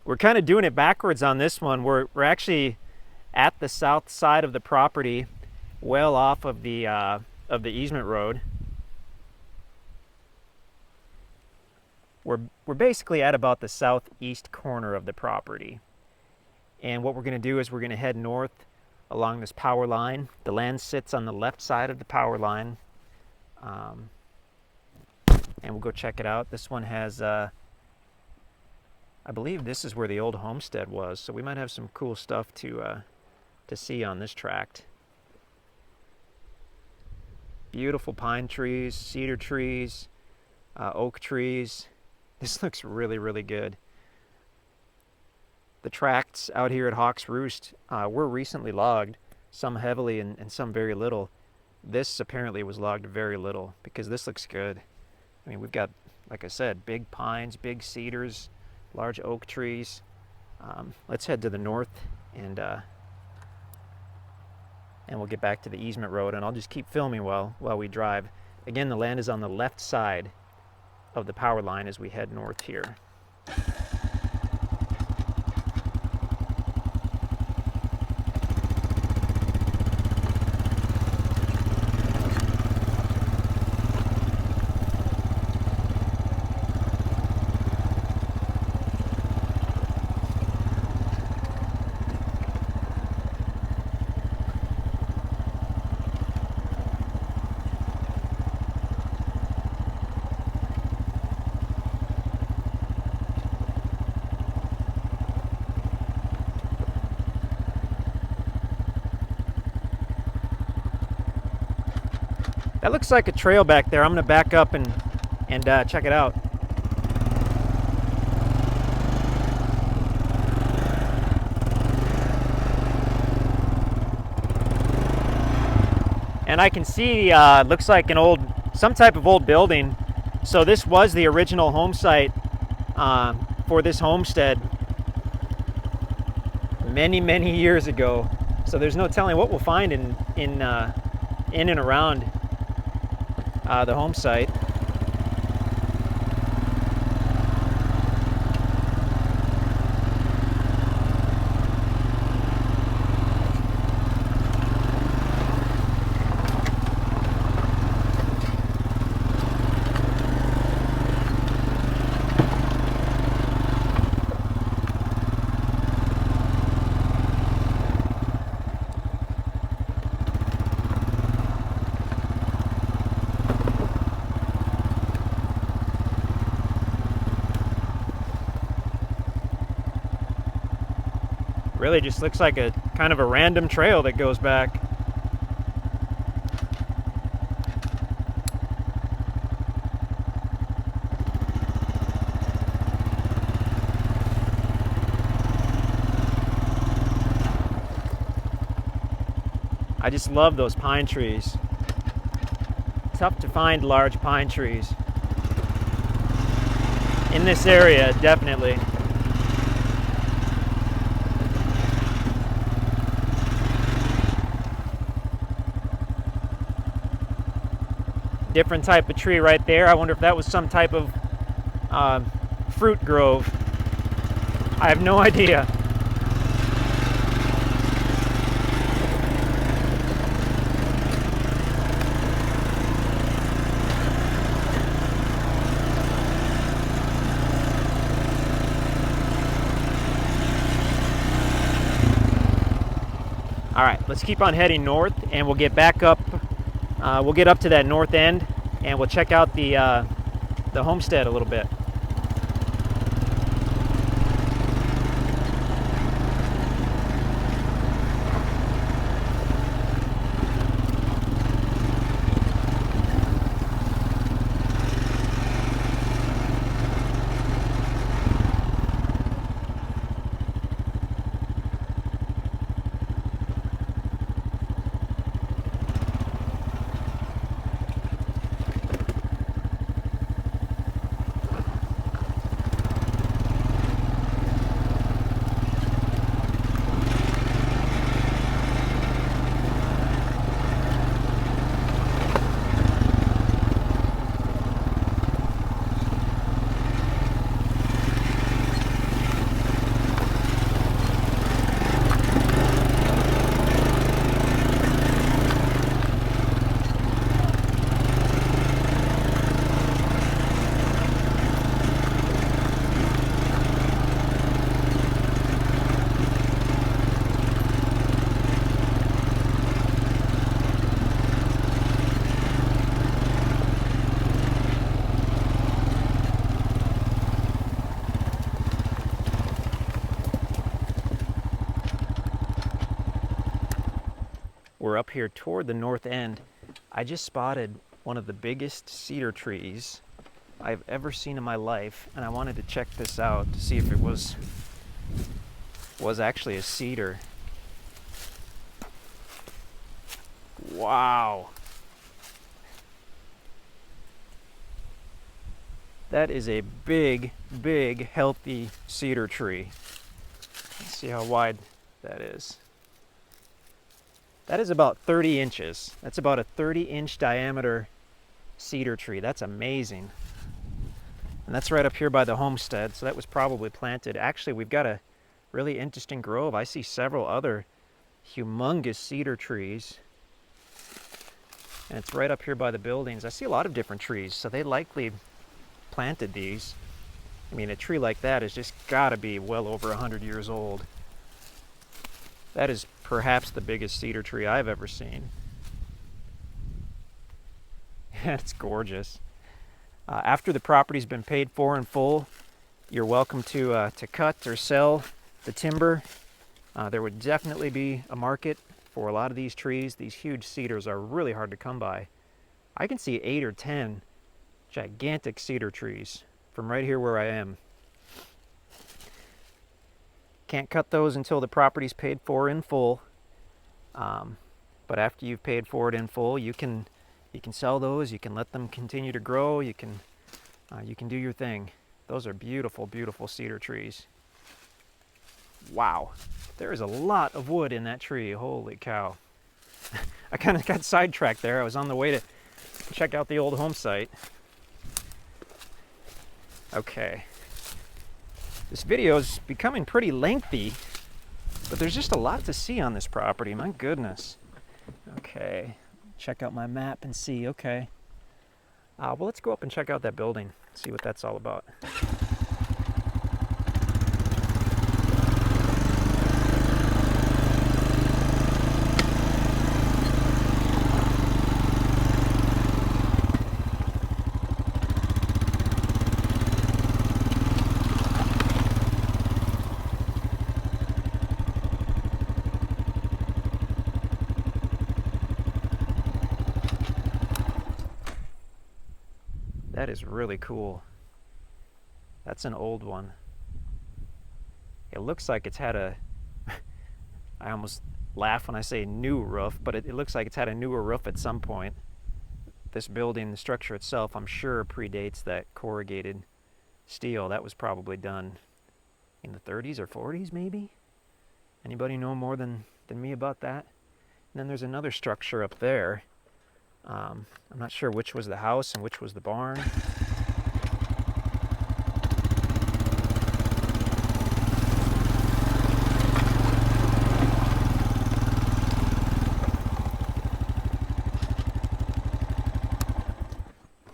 We're kind of doing it backwards on this one. We're actually at the south side of the property, well off of the easement road. We're basically at about the southeast corner of the property. And what we're going to do is we're going to head north along this power line. The land sits on the left side of the power line. And we'll go check it out. This one has, I believe this is where the old homestead was, so we might have some cool stuff to see on this tract. Beautiful pine trees, cedar trees, oak trees. This looks really, really good. The tracts out here at Hawks Roost were recently logged, some heavily and some very little. This apparently was logged very little because this looks good. I mean, we've got, like I said, big pines, big cedars, large oak trees. Let's head to the north and we'll get back to the easement road, and I'll just keep filming while we drive. Again, the land is on the left side of the power line as we head north here. That looks like a trail back there. I'm going to back up and check it out. And I can see, looks like some type of old building. So this was the original home site for this homestead many, many years ago. So there's no telling what we'll find in and around the home site. Really just looks like a kind of a random trail that goes back. I just love those pine trees. Tough to find large pine trees in this area, definitely. Different type of tree right there. I wonder if that was some type of fruit grove. I have no idea. All right, let's keep on heading north, and we'll get back up. We'll get up to that north end, and we'll check out the homestead a little bit. we're up here toward the north end. I just spotted one of the biggest cedar trees I've ever seen in my life, and I wanted to check this out to see if it was actually a cedar. Wow. That is a big, big, healthy cedar tree. Let's see how wide that is. That is about 30 inches. That's about a 30-inch diameter cedar tree. That's amazing. And that's right up here by the homestead, so that was probably planted. Actually, we've got a really interesting grove. I see several other humongous cedar trees. And it's right up here by the buildings. I see a lot of different trees, so they likely planted these. I mean, a tree like that has just got to be well over 100 years old. That is perhaps the biggest cedar tree I've ever seen. It's gorgeous. After the property's been paid for in full, you're welcome to cut or sell the timber. There would definitely be a market for a lot of these trees. These huge cedars are really hard to come by. I can see 8 or 10 gigantic cedar trees from right here where I am. Can't cut those until the property's paid for in full. But after you've paid for it in full, you can sell those. You can let them continue to grow. You can do your thing. Those are beautiful, beautiful cedar trees. Wow, there is a lot of wood in that tree. Holy cow! I kind of got sidetracked there. I was on the way to check out the old home site. Okay. This video is becoming pretty lengthy, but there's just a lot to see on this property. My goodness. Okay, check out my map and see. Okay. Well, let's go up and check out that building, see what that's all about. That is really cool. That's an old one. It looks like it's had a, I almost laugh when I say new roof, but it looks like it's had a newer roof at some point. This building, the structure itself, I'm sure predates that corrugated steel. That was probably done in the 30s or 40s maybe? Anybody know more than me about that? And then there's another structure up there. I'm not sure which was the house and which was the barn.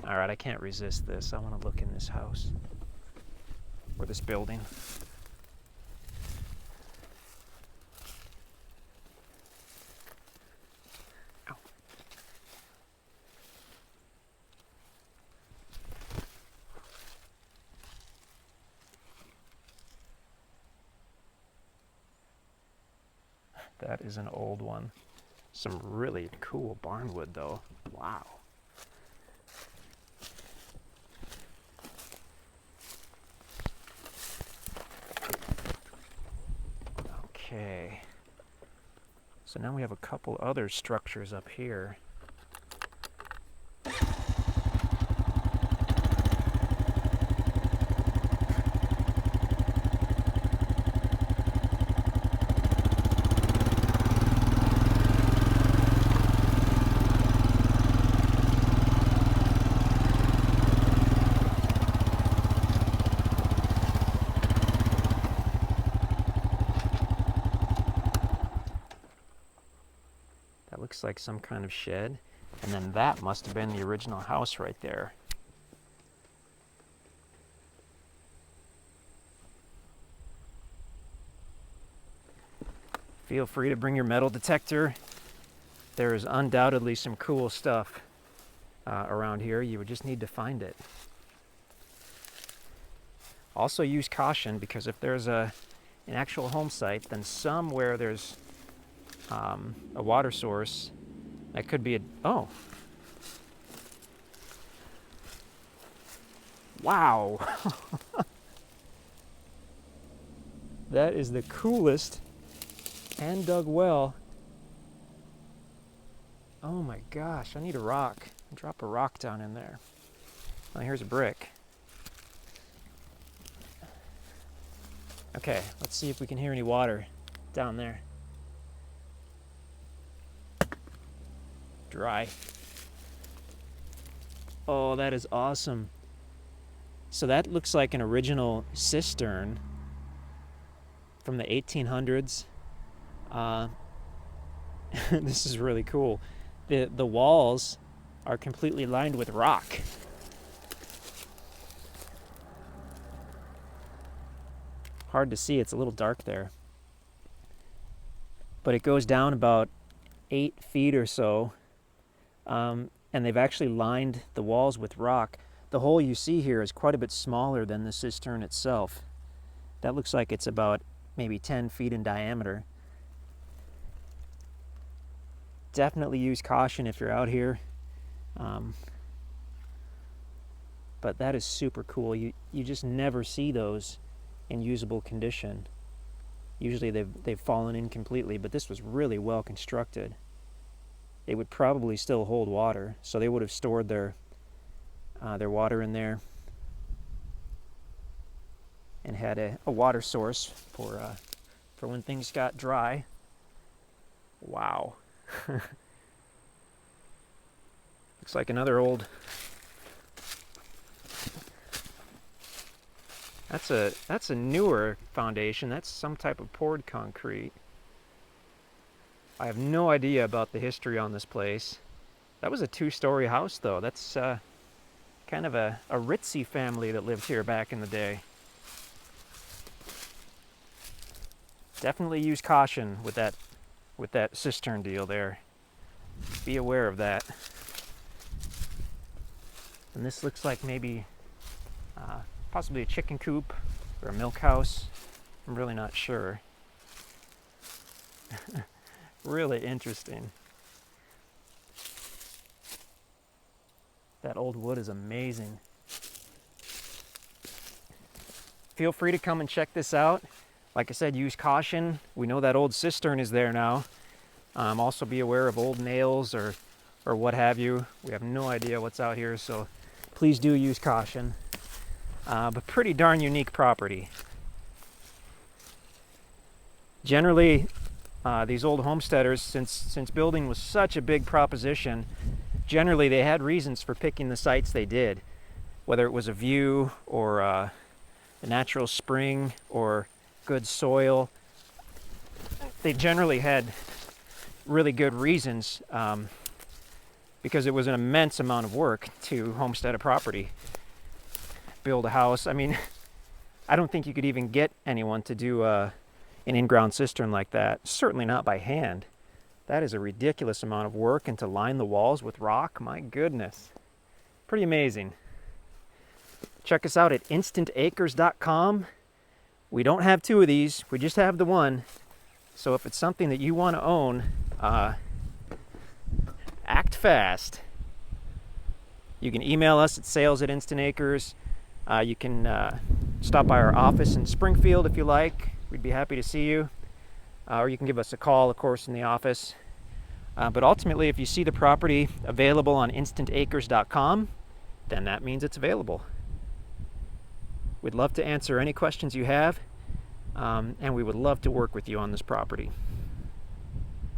All right, I can't resist this. I want to look in this house or this building. That is an old one. Some really cool barnwood though. Wow. Okay. So now we have a couple other structures up here. Looks like some kind of shed, and then that must have been the original house right there. Feel free to bring your metal detector. There is undoubtedly some cool stuff around here. You would just need to find it. Also use caution, because if there's an actual home site, then somewhere there's a water source. That could be a, oh. Wow. That is the coolest hand dug well. Oh my gosh, I need a rock. Drop a rock down in there. Oh, here's a brick. Okay, let's see if we can hear any water down there. Dry. Oh, that is awesome. So that looks like an original cistern from the 1800s. This is really cool. The walls are completely lined with rock. Hard to see, it's a little dark there. But it goes down about 8 feet or so. And they've actually lined the walls with rock. The hole you see here is quite a bit smaller than the cistern itself. That looks like it's about maybe 10 feet in diameter. Definitely use caution if you're out here. But that is super cool. You just never see those in usable condition. Usually they've fallen in completely, but this was really well constructed. They would probably still hold water, so they would have stored their water in there and had a water source for when things got dry. Wow. Looks like another old. That's a newer foundation. That's some type of poured concrete. I have no idea about the history on this place. That was a 2-story house, though. That's kind of a ritzy family that lived here back in the day. Definitely use caution with that cistern deal there. Be aware of that. And this looks like maybe possibly a chicken coop or a milk house. I'm really not sure. Really interesting. That old wood is amazing. Feel free to come and check this out. Like I said, use caution. We know that old cistern is there now. Also be aware of old nails or what have you. We have no idea what's out here, so please do use caution. But pretty darn unique property. Generally, these old homesteaders, since building was such a big proposition, generally they had reasons for picking the sites they did, whether it was a view or a natural spring or good soil. They generally had really good reasons because it was an immense amount of work to homestead a property, build a house. I mean, I don't think you could even get anyone to do an in-ground cistern like that. Certainly not by hand. That is a ridiculous amount of work, and to line the walls with rock, my goodness. Pretty amazing. Check us out at InstantAcres.com. We don't have 2 of these, we just have the one. So if it's something that you want to own, act fast. You can email us at sales@InstantAcres. You can stop by our office in Springfield if you like. We'd be happy to see you. Or you can give us a call, of course, in the office. But ultimately, if you see the property available on InstantAcres.com, then that means it's available. We'd love to answer any questions you have, and we would love to work with you on this property.